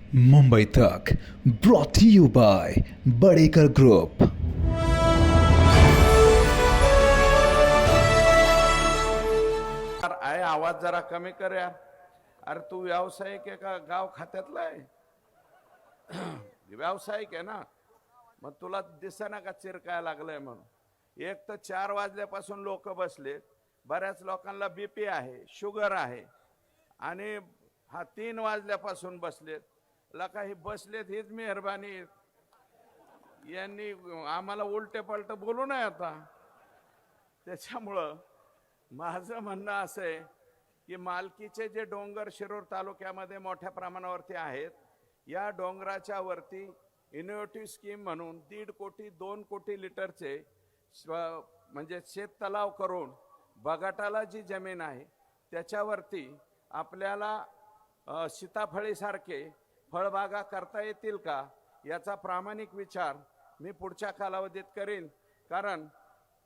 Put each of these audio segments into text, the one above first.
मुंबई तक brought to you by Badekar group. आहे आवाज जरा कमी कर यार। अरे तू व्यावसायिक आहे का गाव खात्यातला आहे? व्यावसायिक आहे ना, मग तुला दिसेना का चिरकाय लागलंय म्हणून? एक तर 4 वाजल्यापासून लोक बसलेत, बऱ्याच लोकांना बीपी आहे, शुगर आहे, आणि हा 3 वाजल्यापासून बसलेत। लका ही बसलेत हीच मेहरबानी, यांनी आम्हाला उलटे पलट बोलू नये आता। त्याच्यामुळं माझं म्हणणं असं आहे की मालकीचे जे डोंगर शिरूर तालुक्यामध्ये मोठ्या प्रमाणावरती आहेत, या डोंगराच्या वरती इनोव्हेटिव्ह स्कीम म्हणून 1.5 कोटी 2 कोटी लिटरचे म्हणजे शेततलाव करून बगाटाला जी जमीन आहे त्याच्यावरती आपल्याला सीताफळीसारखे फळबागा करता येतील का, याचा प्रामाणिक विचार मी पुढच्या कालावधीत करीन। कारण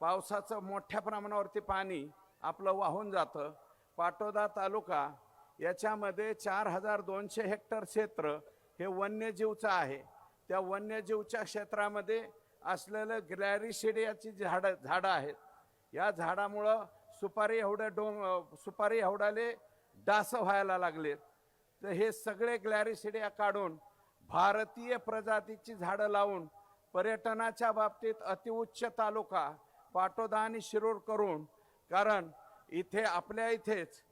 पावसाचं मोठ्या प्रमाणावरती पाणी आपलं वाहून जातं। पाटोदा तालुका याच्यामध्ये 4200 हेक्टर क्षेत्र हे वन्यजीवचं आहे। त्या वन्यजीवच्या क्षेत्रामध्ये असलेलं ग्लॅरिसिडियाची झाडं आहेत। या झाडामुळं सुपारी एवढाले डास व्हायला लागलेत। तर हे सगळे ग्लॅरिसिडिया काढून भारतीय प्रजातीची झाडं लावून पर्यटनाच्या बाबतीत अतिउच्च तालुका पाटोदा आणि शिरूर करून, कारण इथे आपल्या इथेच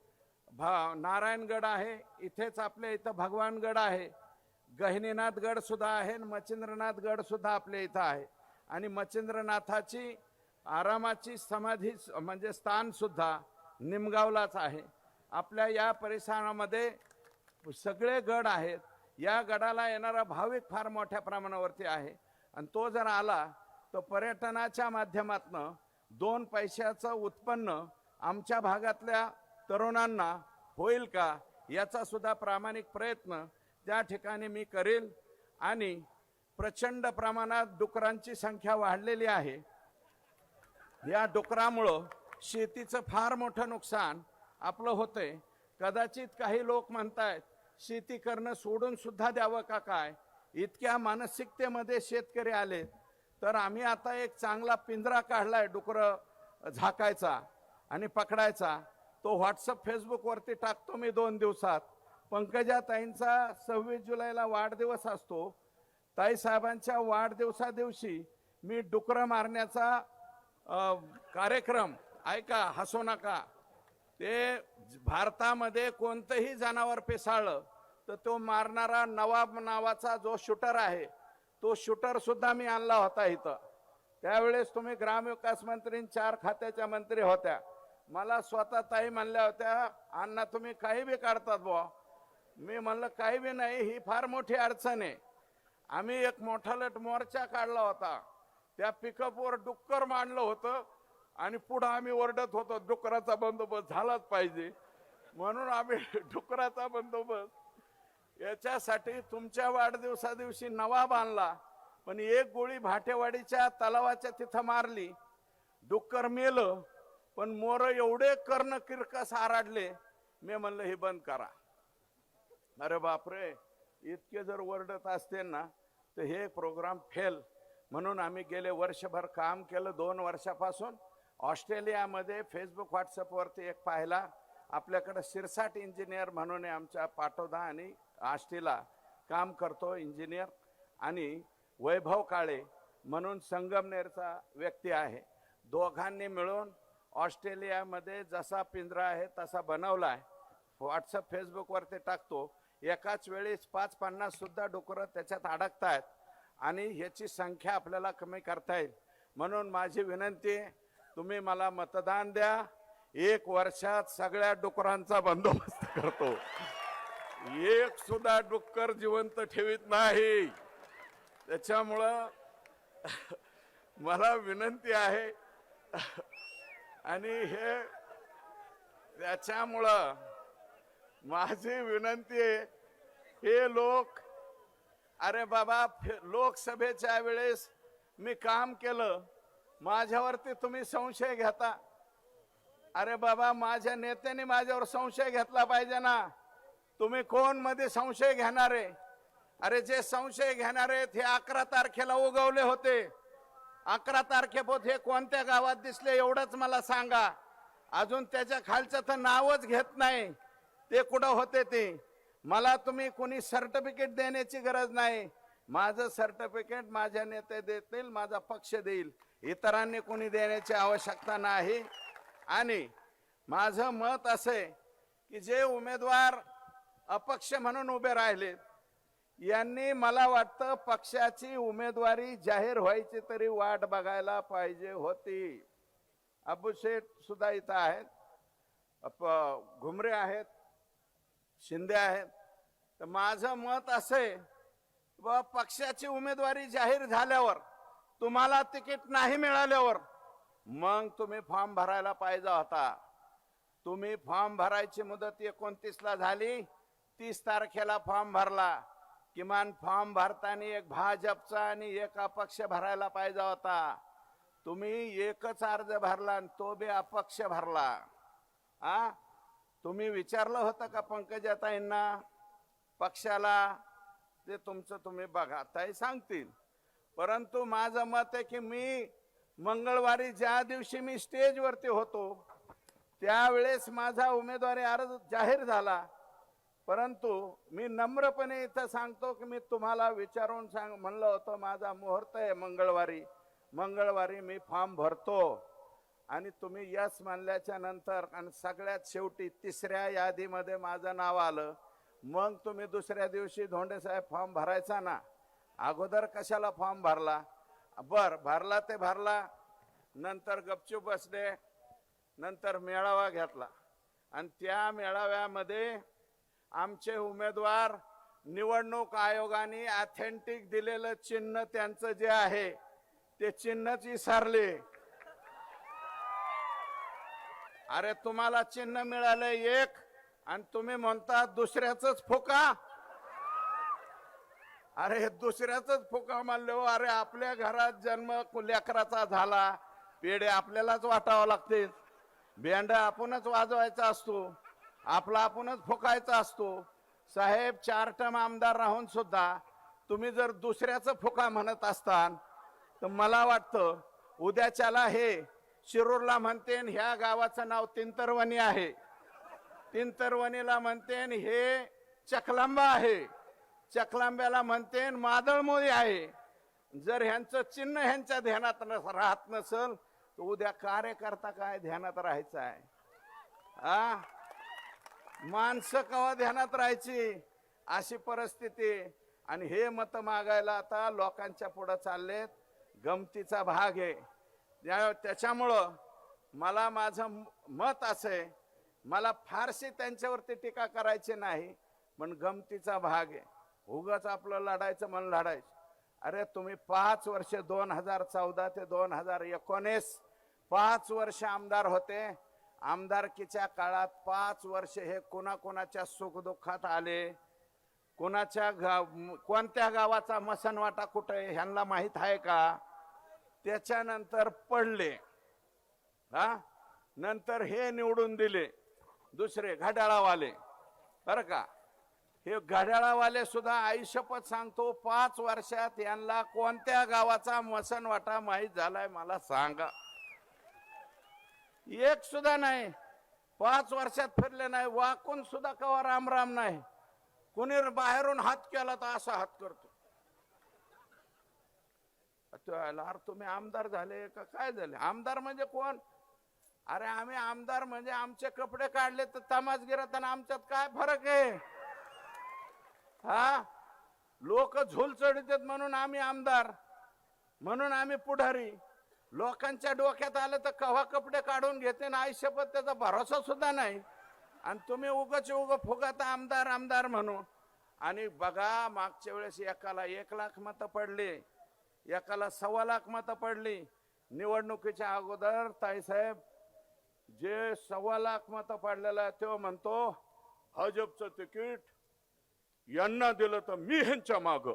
नारायणगड आहे, इथेच आपल्या इथं भगवानगड आहे, गहिनीनाथगड सुद्धा आहे, मच्छिंद्रनाथगड सुद्धा आपल्या इथं आहे, आणि मच्छिंद्रनाथाची आरामाची समाधी म्हणजे स्थान सुद्धा निमगावलाच आहे। आपल्या या परिसरामध्ये सगळे गड आहेत। या गडाला येणारा भाविक फार मोठ्या प्रमाणावरती आहे, आणि तो जर आला तर पर्यटनाच्या माध्यमातून 2 पैशाचं उत्पन्न आमच्या भागातल्या तरुणांना होईल का, याचा सुद्धा प्रामाणिक प्रयत्न त्या ठिकाणी मी करेल। आणि प्रचंड प्रमाणात डुकरांची संख्या वाढलेली आहे। या डुकरामुळं शेतीचं फार मोठं नुकसान आपलं होतंय। कदाचित काही लोक म्हणतायत शेती करणं सोडून सुद्धा द्यावं का काय, इतक्या मानसिकतेमध्ये शेतकरी आले। तर आम्ही आता एक चांगला पिंजरा काढलाय डुकरं झाकायचा आणि पकडायचा। तो व्हॉट्सअप फेसबुकवरती टाकतो मी 2 दिवसात। पंकजाताईंचा 26 जुलैला वाढदिवस असतो। ताईसाहेबांच्या वाढदिवसादिवशी मी डुकरं मारण्याचा कार्यक्रम, ऐका हसू नका, ते भारतामध्ये कोणतंही जनावर पिसाळलं तर तो मारणारा नवाब नावाचा जो शूटर आहे, तो शूटर सुद्धा मी आणला होता इथं। त्यावेळेस तुम्ही ग्रामविकास मंत्री 4 खात्याच्या मंत्री होत्या। मला स्वतः ताई म्हणल्या होत्या, अण्णा तुम्ही काही बी काढतात बुवा। मी म्हणलं काही बी नाही, ही फार मोठी अडचण आहे। आम्ही एक मोठा लट मोर्चा काढला होता, त्या पिकअपवर डुक्कर मांडलं होतं, आणि पुढे आम्ही ओरडत होतो डुकराचा बंदोबस्त झालाच पाहिजे, म्हणून आम्ही डुकराचा बंदोबस्त। याच्यासाठी तुमच्या वाढदिवसादिवशी नवाब आणला, पण एक गोळी भाटेवाडीच्या तलावाच्या तिथं मारली, डुक्कर मेलं, पण मोर एवढे कर्ण किरकस आराडले। मी म्हणलं हे बंद करा। अरे बापरे, इतके जर ओरडत असते ना तर हे प्रोग्राम फेल। म्हणून आम्ही गेले वर्षभर काम केलं। 2 वर्षापासून ऑस्ट्रेलियामध्ये फेसबुक व्हॉट्सअपवरती एक पाहिला, आपल्याकडे शिरसाट इंजिनियर म्हणून आमच्या पाटोदा आणि आष्टीला काम करतो इंजिनियर, आणि वैभव काळे म्हणून संगमनेरचा व्यक्ती आहे। दोघांनी मिळून ऑस्ट्रेलियामध्ये जसा पिंजरा आहे तसा बनवलाय। व्हॉट्सअप फेसबुकवरती टाकतो। एकाच वेळेस 50-50 सुद्धा डुकरं त्याच्यात अडकतायत, आणि ह्याची संख्या आपल्याला कमी करता येईल। म्हणून माझी विनंती आहे, तुम्ही मला मतदान द्या। 1 वर्षात सगळ्या डुकरांचा बंदोबस्त करतो। एक सुद्धा डुक्कर जिवंत ठेवीत नाही। त्याच्यामुळं मला विनंती आहे, आणि हे त्याच्यामुळं माझी विनंती आहे, हे लोक, अरे बाबा लोकसभेच्या वेळेस मी काम केलं, माझ्यावरती तुम्ही संशय घेता। अरे बाबा, माझ्या नेत्याने माझ्यावर संशय घेतला पाहिजे ना। तुम्ही कोण मध्ये संशय घेणारे? अरे जे संशय घेणारे आहेत हे 11 तारखेला उगवले होते. 11 तारखेपोत हे कोणत्या गावात दिसले एवढंच मला सांगा. अजून त्याच्या खालचं तर नावच घेत नाही. ते कुठं होते ते मला तुम्ही कोणी सर्टिफिकेट देण्याची गरज नाही. माझं सर्टिफिकेट माझ्या नेते देतील, माझा पक्ष देईल. इतरांनी कोणी देण्याची आवश्यकता नाही. आणि माझं मत असे की जे उमेदवार अपक्ष म्हणून उभे राहिले यांनी मला वाटतं पक्षाची उमेदवारी जाहीर व्हायची तरी वाट बघायला पाहिजे होती. अबू शेठ सुद्धा इथं आहेत, घुमरे आहेत, शिंदे आहेत. तर माझं मत असे व पक्षाची उमेदवारी जाहीर झाल्यावर तुम्हाला तिकीट नाही मिळाल्यावर मग तुम्ही फॉर्म भरायला पाहिजे होता. तुम्ही फॉर्म भरायची मुदत 29 ला झाली, 30 तारखेला फॉर्म भरला. किमान फॉर्म भरताना एक भाजपचा आणि एक अपक्ष भरायला पाहिजे होता. तुम्ही एकच अर्ज भरला आणि तो बी अपक्ष भरला. तुम्ही विचारलं होतं का पंकजाताईंना पक्षाला? ते तुमचं तुम्ही बघा, ताई सांगतील. परंतु माझं मत आहे की मी मंगळवारी ज्या दिवशी मी स्टेजवरती होतो त्यावेळेस माझा उमेदवारी अर्ज जाहीर झाला. परंतु मी नम्रपणे इथं सांगतो की मी तुम्हाला विचारून म्हणलं होतं माझा मुहूर्त आहे मंगळवारी मी फॉर्म भरतो. आणि तुम्ही यस म्हणल्याच्या नंतर आणि सगळ्यात शेवटी 3ऱ्या यादीमध्ये माझं नाव आलं. मग तुम्ही दुसऱ्या दिवशी धोंडे साहेब फॉर्म भरायचा ना, अगोदर कशाला फॉर्म भरला? भरला ते भरला, नंतर गपचूप बसले, नंतर मेळावा घेतला आणि त्या मेळाव्यामध्ये आमचे उमेदवार निवडणूक आयोगाने ऑथेंटिक दिलेलं चिन्ह त्यांचं जे आहे ते चिन्हच विसरले. अरे तुम्हाला चिन्ह मिळालं एक आणि तुम्ही म्हणता दुसऱ्याच फुका. अरे दुसऱ्याच फुका म्हणले हो. अरे आपल्या घरात जन्म लेकराचा झाला, पेढे आपल्यालाच वाटावं लागते, बेंड आपणच वाजवायचा असतो, आपला आपणच फुकायचा असतो. साहेब 4 टर्म आमदार राहून सुद्धा तुम्ही जर दुसऱ्याचं फुका म्हणत असताल तर मला वाटतं उद्याच्याला हे शिरूरला म्हणते ह्या गावाचं नाव तिंतरवणी आहे, तिंतरवणीला म्हणते हे चकलांबा आहे, चकलांब्याला म्हणते मादळमोळी आहे. जर ह्यांचं चिन्ह ह्यांच्या ध्यानात राहत नसेल तर उद्या कार्यकर्ता काय ध्यानात राहायचं आहे? माणसं कवा ध्यानात राहायची अशी परिस्थिती. आणि हे मत मागायला आता लोकांच्या पुढे चाललेत, गमतीचा भाग आहे. त्याच्यामुळं मला माझं मत असे, मला फारशी त्यांच्यावरती टीका करायची नाही, पण गमतीचा भाग आहे. उगाच आपलं लढायचं म्हणून लढायचं. अरे तुम्ही 5 वर्ष 2014 ते 2019 5 वर्ष आमदार होते. आमदारकीच्या काळात 5 वर्ष हे कोणाकोणाच्या सुखदुःखात आले, कोणत्या गावाचा मसनवाटा कुठे ह्यांना माहित आहे का? त्याच्यानंतर पडले, नंतर हे निवडून दिले दुसरे घड्याळावाले. बरं का, हे घड्याळावाले सुद्धा आयुष्यपत सांगतो 5 वर्षात यांना कोणत्या गावाचा मसनवाटा माहीत झालाय मला सांगा? एक सुद्धा नाही. 5 वर्षात फिरले नाही, वाकून सुद्धा कवा राम राम नाही. कुणी बाहेरून हात केला तर असा हात करतो. अरे तुम्ही आमदार झाले का काय झाले? आमदार म्हणजे कोण? अरे आम्ही आमदार म्हणजे आमचे कपडे काढले तर तमासगिरात आणि आमच्यात काय फरक आहे? लोक झोल चढतात म्हणून आम्ही आमदार, म्हणून आम्ही पुढारी. लोकांच्या डोक्यात आलं तर कव्हा कपडे काढून घेते ना आयुष्यपत त्याचा भरोसा सुद्धा नाही. आणि तुम्ही उगाच फुगात आमदार आमदार म्हणून. आणि बघा मागच्या वेळेस एकाला 1 लाख मतं पडली, एकाला 1.25 लाख मतं पडली. निवडणुकीच्या अगोदर ताईसाहेब जे 1.25 लाख मतं पडलेलं आहे तो म्हणतो भाजपचं तिकीट यांना दिलं तर मी ह्यांच्या माग.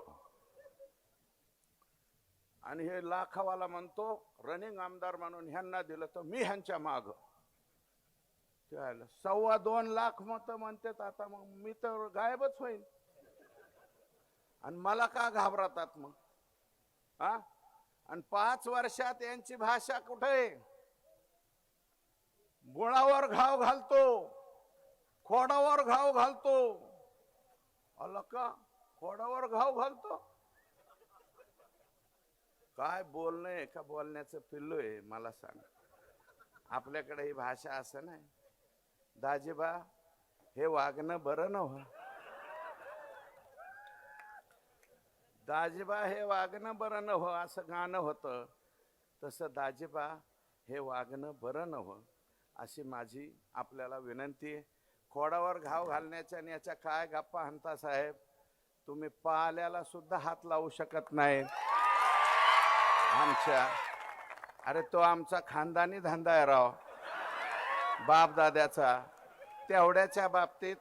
आणि हे लाखावाला म्हणतो रनिंग आमदार म्हणून ह्यांना दिलं तर मी ह्यांच्या माग. 2.25 लाख मतं म्हणतात. आता मग मी तर गायबच होईन. आणि मला का घाबरतात मग? हा? आणि 5 वर्षात यांची भाषा कुठे आहे? मुळावर घाव घालतो, खोडावर घाव घालतो. आला का? खोडावर घाव घालतो. काय बोलणं आहे का बोलण्याचं पिल्लू आहे मला सांग. आपल्याकडे ही भाषा असं नाही. दाजीबा हे वागणं बरं नव्ह. दाजीबा हे वागणं बरं नव्ह असं गाणं होतं. तसं दाजीबा हे वागणं बरं नव्ह अशी माझी आपल्याला विनंती आहे. खोडावर घाव घालण्याच्या आणि याच्या काय गप्पा हाणता साहेब. तुम्ही पाल्याला सुद्धा हात लावू शकत नाही आमच्या. अरे तो आमचा खानदानी धंदा आहे राव, बाप दाद्याचा. तेवढ्याच्या बाबतीत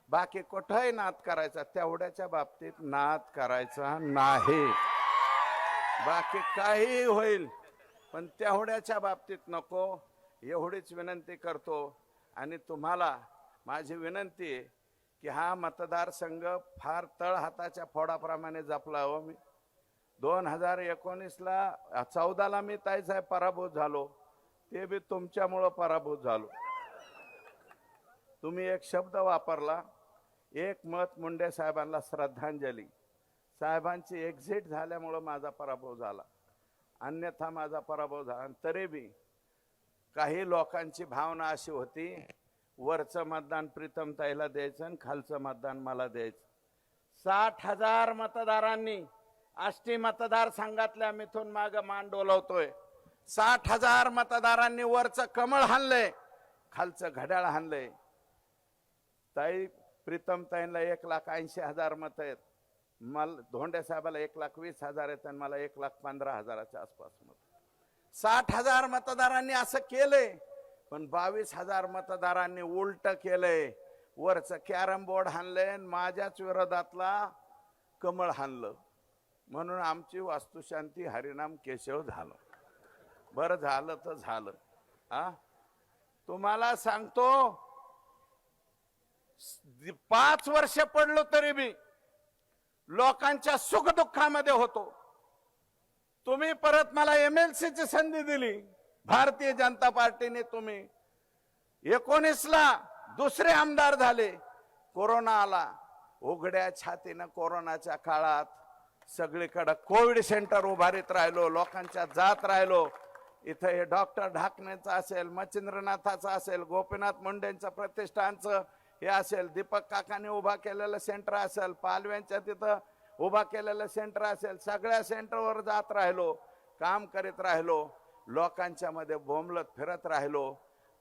बाकी कुठंही नाद करायचा, तेवढ्याच्या बाबतीत नाद करायचा नाही. बाकी काही होईल पण तेवढ्याच्या बाबतीत नको, एवढीच विनंती करतो. आणि तुम्हाला माझी विनंती आहे की हा मतदारसंघ फार तळहाताच्या फोडाप्रमाणे जपला हो मी. 2019ला 14ला मी ताईसाहेब पराभूत झालो, ते बी तुमच्यामुळं पराभूत झालो. तुम्ही एक शब्द वापरला, एक मत मुंडे साहेबांना श्रद्धांजली. साहेबांची एक्झिट झाल्यामुळं माझा पराभव झाला, अन्यथा माझा पराभव झाला. तरी बी काही लोकांची भावना अशी होती, वरचं मतदान प्रीतमताईला द्यायचं आणि खालचं मतदान मला द्यायचं. 60,000 मतदारांनी आष्टी मतदारसंघातल्या मिथून माग मान डोलवतोय. 60,000 मतदारांनी वरचं कमळ हाणलंय, खालचं घड्याळ हाणलंय. ताई प्रीतमताईंना 1,80,000 मत आहेत, मला धोंडे साहेबाला 1,20,000 आहेत आणि मला 1,15,000च्या आसपास मत. 60,000 मतदारांनी असं केलंय, पण 22,000 मतदारांनी उलट केलंय. वरचं कॅरम बोर्ड हाणलंय आणि माझ्याच विरोधातला कमळ हाणलं. म्हणून आमची वास्तुशांती हरिनाम केशव झालं. बरं झालं तर झालं. हा, तुम्हाला सांगतो 5 वर्ष पडलो तरी बी लोकांच्या सुखदुःखामध्ये होतो. तुम्ही परत मला MLC ची संधी दिली भारतीय जनता पार्टीने. तुम्ही 19ला दुसरे आमदार झाले, कोरोना आला. उघड्या छातीनं कोरोनाच्या काळात सगळीकडे कोविड सेंटर उभारीत राहिलो, लोकांच्या जात राहिलो. इथं हे डॉक्टर ढाकणेचं असेल, मच्छिंद्रनाथाचं असेल, गोपीनाथ मुंडेंचं प्रतिष्ठानचं हे असेल, दीपक काकाने उभा केलेलं सेंटर असेल, पालव्यांच्या तिथं उभा केलेलं सेंटर असेल, सगळ्या सेंटरवर जात राहिलो, काम करीत राहिलो, लोकांच्या मध्ये बोंबलत फिरत राहिलो.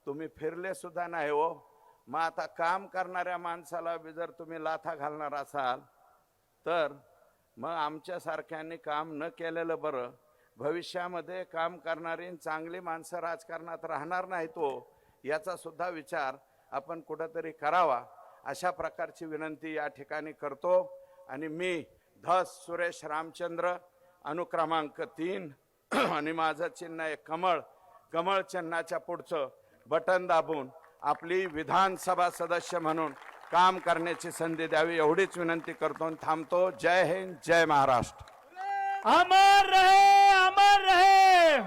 तुम्ही फिरले सुद्धा नाही हो. मग आता काम करणाऱ्या माणसाला बी जर तुम्ही लाथा घालणार असाल तर मग आमच्यासारख्यांनी काम न केलेलं बरं. भविष्यामध्ये काम करणारी चांगली माणसं राजकारणात राहणार नाहीत हो, याचा सुद्धा विचार आपण कुठंतरी करावा. अशा प्रकारची विनंती या ठिकाणी करतो. आणि मी धस सुरेश रामचंद्र, अनुक्रमांक 3 आणि माझं चिन्ह आहे कमळ. कमळ चिन्हाच्या पुढचं बटन दाबून आपली विधानसभा सदस्य म्हणून काम करण्याची संधी द्यावी एवढीच विनंती करतो आणि थांबतो. जय हिंद, जय महाराष्ट्र. अमर रहे, अमर रहे.